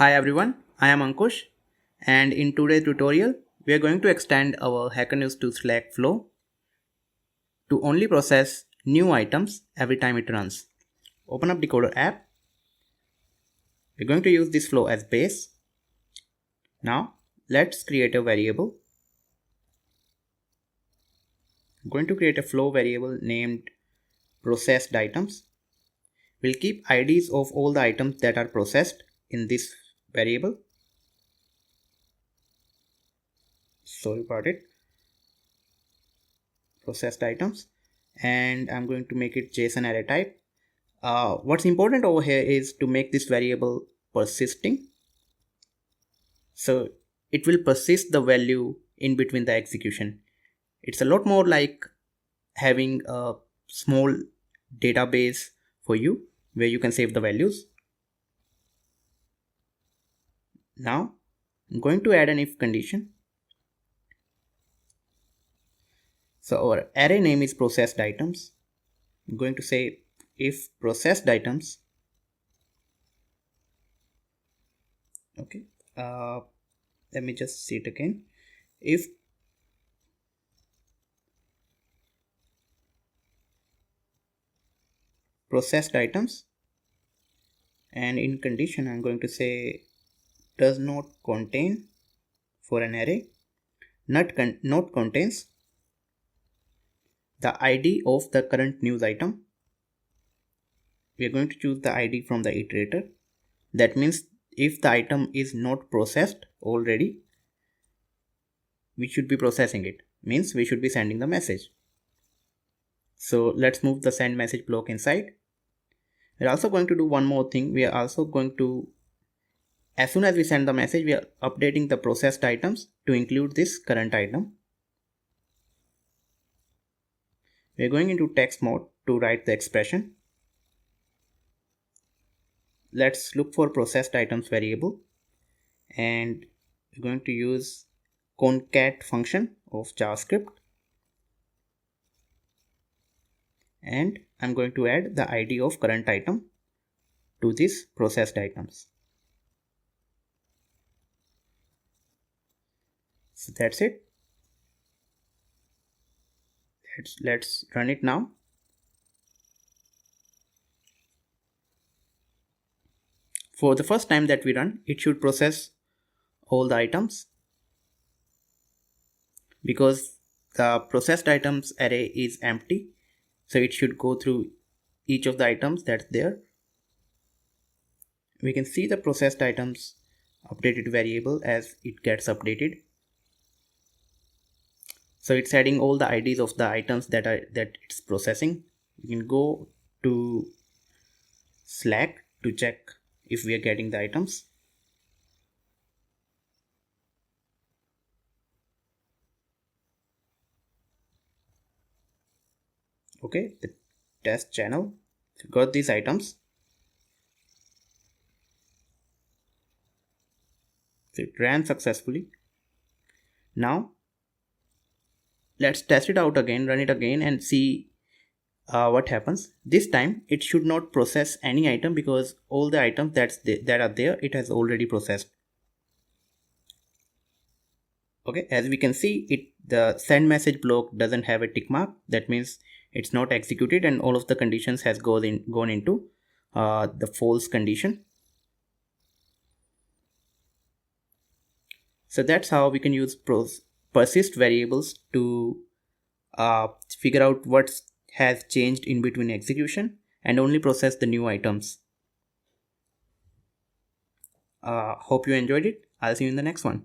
Hi everyone, I am Ankush, and in today's tutorial we are going to extend our Hacker News to Slack flow to only process new items every time it runs. Open up Decoder app. We're going to use this flow as base. Now let's create a variable. I'm going to create a flow variable named processed items. We'll keep IDs of all the items that are processed in this variable. Sorry about it. Processed items, and I'm going to make it JSON array type. What's important over here is to make this variable persisting. So it will persist the value in between the execution. It's a lot more like having a small database for you where you can save the values. Now I'm going to add an if condition. So our array name is processed items. I'm going to say if processed items. Okay, let me just see it again. If processed items, and in condition I'm going to say does not contain for an array not contains the ID of the current news item. We are going to choose the ID from the iterator. That means if the item is not processed already, we should be processing it, means we should be sending the message. So let's move the send message block inside. We're also going to do one more thing. We are also going to, as soon as we send the message, we are updating the processed items to include this current item. We are going into text mode to write the expression. Let's look for processed items variable, and we're going to use concat function of JavaScript, and I'm going to add the ID of current item to these processed items. So that's it. Let's run it now. For the first time that we run, it should process all the items because the processed items array is empty. So it should go through each of the items that's there. We can see the processed items updated variable as it gets updated. So it's adding all the IDs of the items that it's processing. You can go to Slack to check if we are getting the items. Okay, the test channel, so got these items. So it ran successfully. Now let's test it out again, run it again and see what happens. This time it should not process any item because all the items that are there it has already processed. Okay, as we can see, the send message block doesn't have a tick mark. That means it's not executed and all of the conditions has gone into the false condition. So that's how we can use persist variables to figure out what has changed in between execution and only process the new items. Hope you enjoyed it. I'll see you in the next one.